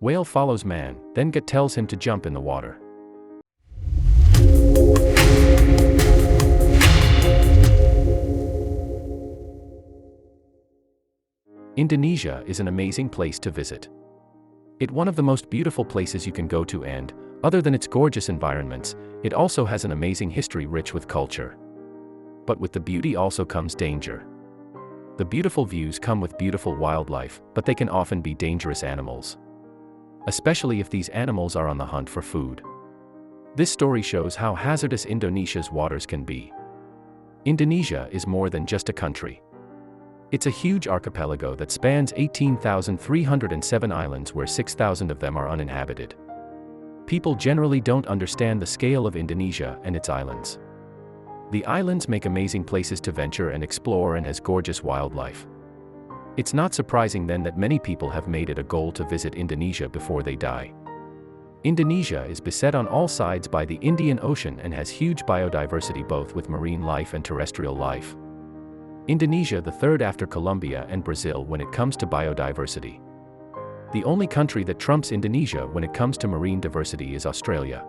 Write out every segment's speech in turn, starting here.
Whale follows man, then tells him to jump in the water. Indonesia is an amazing place to visit. It's one of the most beautiful places you can go to, and, other than its gorgeous environments, it also has an amazing history rich with culture. But with the beauty also comes danger. The beautiful views come with beautiful wildlife, but they can often be dangerous animals. Especially if these animals are on the hunt for food. This story shows how hazardous Indonesia's waters can be. Indonesia is more than just a country. It's a huge archipelago that spans 18,307 islands where 6,000 of them are uninhabited. People generally don't understand the scale of Indonesia and its islands. The islands make amazing places to venture and explore and has gorgeous wildlife. It's not surprising then that many people have made it a goal to visit Indonesia before they die. Indonesia is beset on all sides by the Indian Ocean and has huge biodiversity both with marine life and terrestrial life. Indonesia the third after Colombia and Brazil when it comes to biodiversity. The only country that trumps Indonesia when it comes to marine diversity is Australia.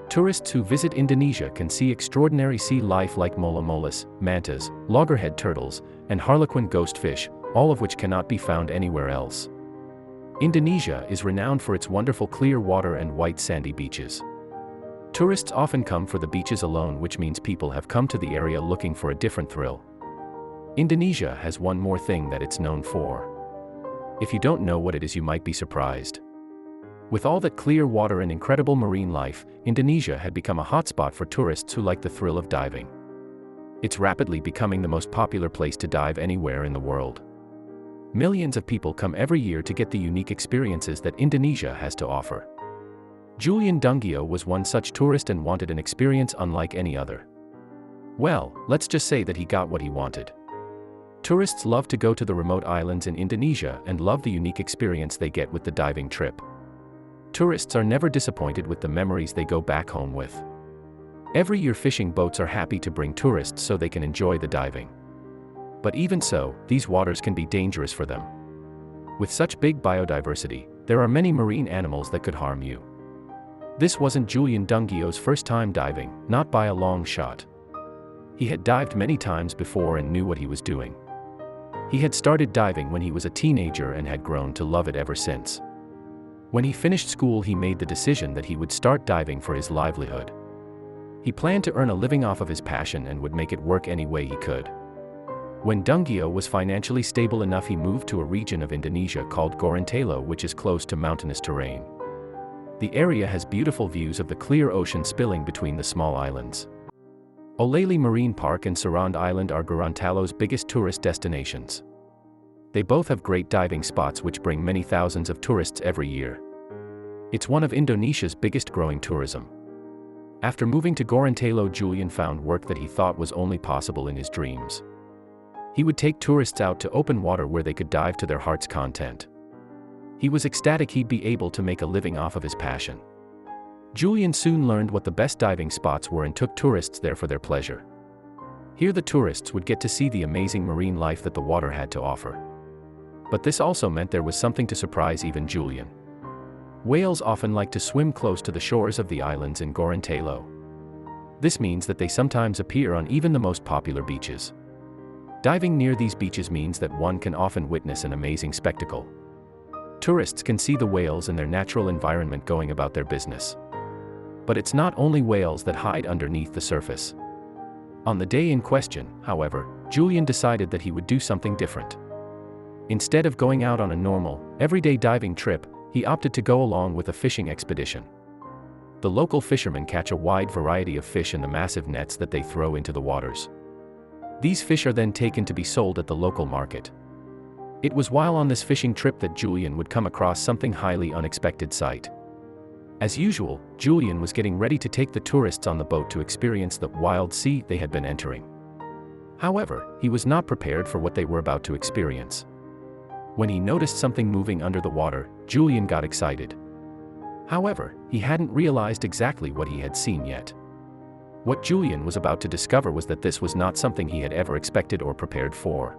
Tourists who visit Indonesia can see extraordinary sea life like mola molas, mantas, loggerhead turtles, and harlequin ghost fish, all of which cannot be found anywhere else. Indonesia is renowned for its wonderful clear water and white sandy beaches. Tourists often come for the beaches alone, which means people have come to the area looking for a different thrill. Indonesia has one more thing that it's known for. If you don't know what it is, you might be surprised. With all that clear water and incredible marine life, Indonesia had become a hotspot for tourists who like the thrill of diving. It's rapidly becoming the most popular place to dive anywhere in the world. Millions of people come every year to get the unique experiences that Indonesia has to offer. Julian Dungio was one such tourist and wanted an experience unlike any other. Well, let's just say that he got what he wanted. Tourists love to go to the remote islands in Indonesia and love the unique experience they get with the diving trip. Tourists are never disappointed with the memories they go back home with. Every year fishing boats are happy to bring tourists so they can enjoy the diving. But even so, these waters can be dangerous for them. With such big biodiversity, there are many marine animals that could harm you. This wasn't Julian Dungio's first time diving, not by a long shot. He had dived many times before and knew what he was doing. He had started diving when he was a teenager and had grown to love it ever since. When he finished school, he made the decision that he would start diving for his livelihood. He planned to earn a living off of his passion and would make it work any way he could. When Dungio was financially stable enough, he moved to a region of Indonesia called Gorontalo, which is close to mountainous terrain. The area has beautiful views of the clear ocean spilling between the small islands. Olele Marine Park and Sarand Island are Gorontalo's biggest tourist destinations. They both have great diving spots which bring many thousands of tourists every year. It's one of Indonesia's biggest growing tourism. After moving to Gorontalo, Julian found work that he thought was only possible in his dreams. He would take tourists out to open water where they could dive to their heart's content. He was ecstatic he'd be able to make a living off of his passion. Julian soon learned what the best diving spots were and took tourists there for their pleasure. Here the tourists would get to see the amazing marine life that the water had to offer. But this also meant there was something to surprise even Julian. Whales often like to swim close to the shores of the islands in Gorontalo. This means that they sometimes appear on even the most popular beaches. Diving near these beaches means that one can often witness an amazing spectacle. Tourists can see the whales in their natural environment going about their business. But it's not only whales that hide underneath the surface. On the day in question, however, Julian decided that he would do something different. Instead of going out on a normal, everyday diving trip, he opted to go along with a fishing expedition. The local fishermen catch a wide variety of fish in the massive nets that they throw into the waters. These fish are then taken to be sold at the local market. It was while on this fishing trip that Julian would come across something highly unexpected sight. As usual, Julian was getting ready to take the tourists on the boat to experience the wild sea they had been entering. However, he was not prepared for what they were about to experience. When he noticed something moving under the water, Julian got excited. However, he hadn't realized exactly what he had seen yet. What Julian was about to discover was that this was not something he had ever expected or prepared for.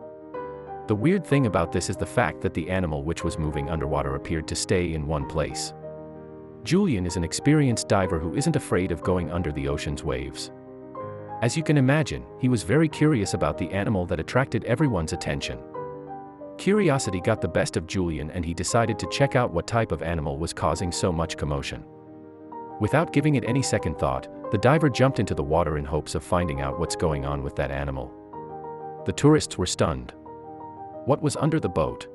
The weird thing about this is the fact that the animal which was moving underwater appeared to stay in one place. Julian is an experienced diver who isn't afraid of going under the ocean's waves. As you can imagine, he was very curious about the animal that attracted everyone's attention. Curiosity got the best of Julian and he decided to check out what type of animal was causing so much commotion. Without giving it any second thought, the diver jumped into the water in hopes of finding out what's going on with that animal. The tourists were stunned. What was under the boat?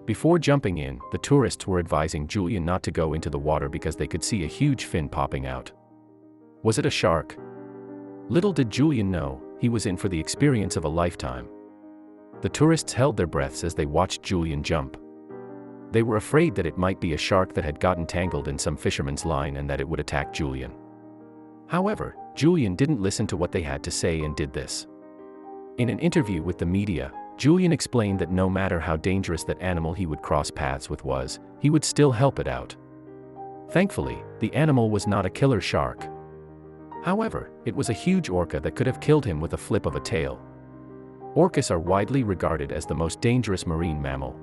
Before jumping in, the tourists were advising Julian not to go into the water because they could see a huge fin popping out. Was it a shark? Little did Julian know, he was in for the experience of a lifetime. The tourists held their breaths as they watched Julian jump. They were afraid that it might be a shark that had gotten tangled in some fisherman's line and that it would attack Julian. However, Julian didn't listen to what they had to say and did this. In an interview with the media, Julian explained that no matter how dangerous that animal he would cross paths with was, he would still help it out. Thankfully, the animal was not a killer shark. However, it was a huge orca that could have killed him with a flip of a tail. Orcas are widely regarded as the most dangerous marine mammal.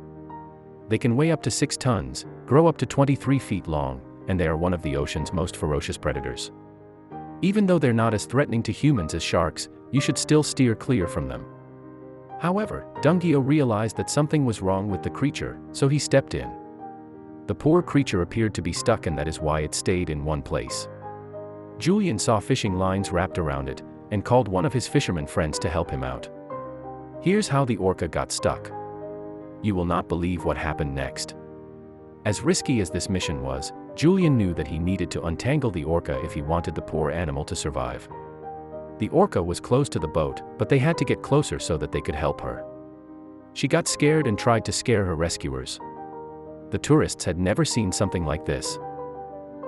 They can weigh up to 6 tons, grow up to 23 feet long, and they are one of the ocean's most ferocious predators. Even though they're not as threatening to humans as sharks, you should still steer clear from them. However, Dungio realized that something was wrong with the creature, so he stepped in. The poor creature appeared to be stuck and that is why it stayed in one place. Julian saw fishing lines wrapped around it, and called one of his fisherman friends to help him out. Here's how the orca got stuck. You will not believe what happened next. As risky as this mission was, Julian knew that he needed to untangle the orca if he wanted the poor animal to survive. The orca was close to the boat, but they had to get closer so that they could help her. She got scared and tried to scare her rescuers. The tourists had never seen something like this.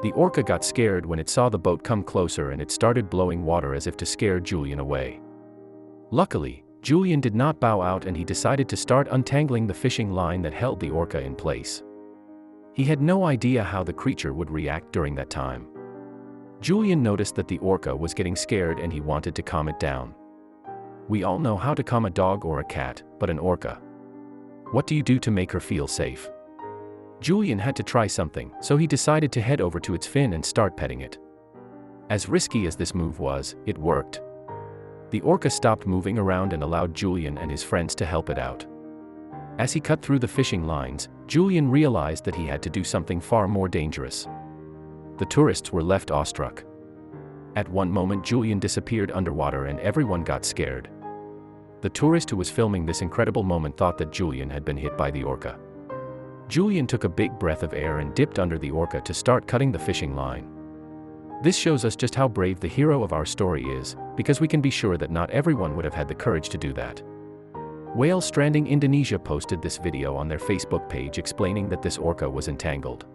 The orca got scared when it saw the boat come closer and it started blowing water as if to scare Julian away. Luckily, Julian did not bow out and he decided to start untangling the fishing line that held the orca in place. He had no idea how the creature would react during that time. Julian noticed that the orca was getting scared and he wanted to calm it down. We all know how to calm a dog or a cat, but an orca. What do you do to make her feel safe? Julian had to try something, so he decided to head over to its fin and start petting it. As risky as this move was, it worked. The orca stopped moving around and allowed Julian and his friends to help it out. As he cut through the fishing lines, Julian realized that he had to do something far more dangerous. The tourists were left awestruck. At one moment Julian disappeared underwater and everyone got scared. The tourist who was filming this incredible moment thought that Julian had been hit by the orca. Julian took a big breath of air and dipped under the orca to start cutting the fishing line. This shows us just how brave the hero of our story is, because we can be sure that not everyone would have had the courage to do that. Whale Stranding Indonesia posted this video on their Facebook page explaining that this orca was entangled.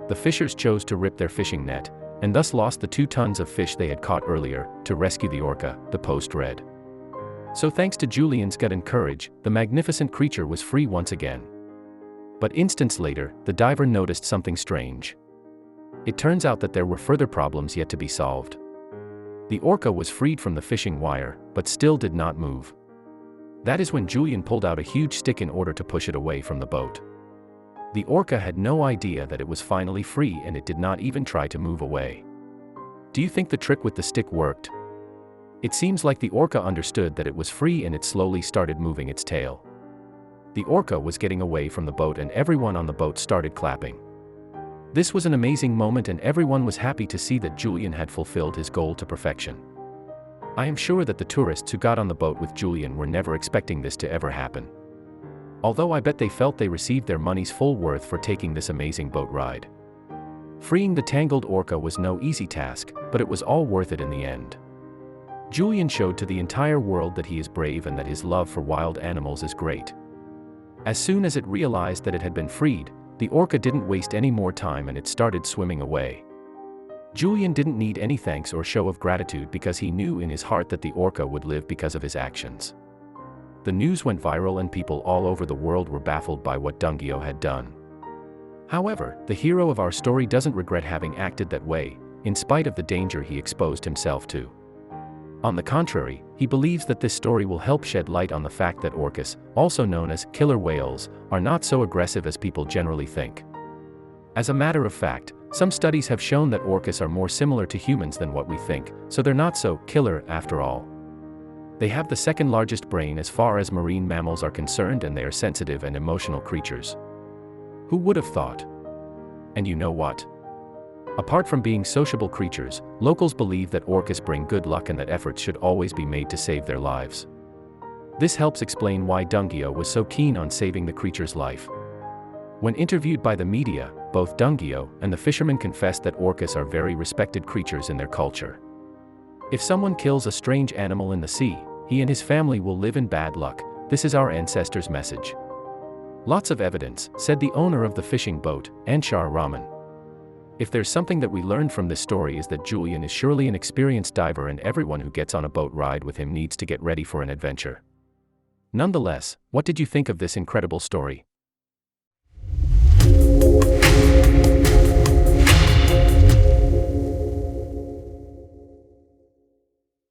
The fishers chose to rip their fishing net, and thus lost the 2 tons of fish they had caught earlier, to rescue the orca, the post read. So thanks to Julian's gut and courage, the magnificent creature was free once again. But instants later, the diver noticed something strange. It turns out that there were further problems yet to be solved. The orca was freed from the fishing wire, but still did not move. That is when Julian pulled out a huge stick in order to push it away from the boat. The orca had no idea that it was finally free and it did not even try to move away. Do you think the trick with the stick worked? It seems like the orca understood that it was free and it slowly started moving its tail. The orca was getting away from the boat and everyone on the boat started clapping. This was an amazing moment and everyone was happy to see that Julian had fulfilled his goal to perfection. I am sure that the tourists who got on the boat with Julian were never expecting this to ever happen. Although I bet they felt they received their money's full worth for taking this amazing boat ride. Freeing the tangled orca was no easy task, but it was all worth it in the end. Julian showed to the entire world that he is brave and that his love for wild animals is great. As soon as it realized that it had been freed, the orca didn't waste any more time and it started swimming away. Julian didn't need any thanks or show of gratitude because he knew in his heart that the orca would live because of his actions. The news went viral and people all over the world were baffled by what Dungio had done. However, the hero of our story doesn't regret having acted that way, in spite of the danger he exposed himself to. On the contrary, he believes that this story will help shed light on the fact that orcas, also known as killer whales, are not so aggressive as people generally think. As a matter of fact, some studies have shown that orcas are more similar to humans than what we think, so they're not so killer after all. They have the second largest brain as far as marine mammals are concerned, and they are sensitive and emotional creatures. Who would have thought? And you know what? Apart from being sociable creatures, locals believe that orcas bring good luck and that efforts should always be made to save their lives. This helps explain why Dungio was so keen on saving the creature's life. When interviewed by the media, both Dungio and the fisherman confessed that orcas are very respected creatures in their culture. If someone kills a strange animal in the sea, he and his family will live in bad luck. This is our ancestors' message. Lots of evidence, said the owner of the fishing boat, Anshar Rahman. If there's something that we learned from this story is that Julian is surely an experienced diver, and everyone who gets on a boat ride with him needs to get ready for an adventure. Nonetheless, what did you think of this incredible story?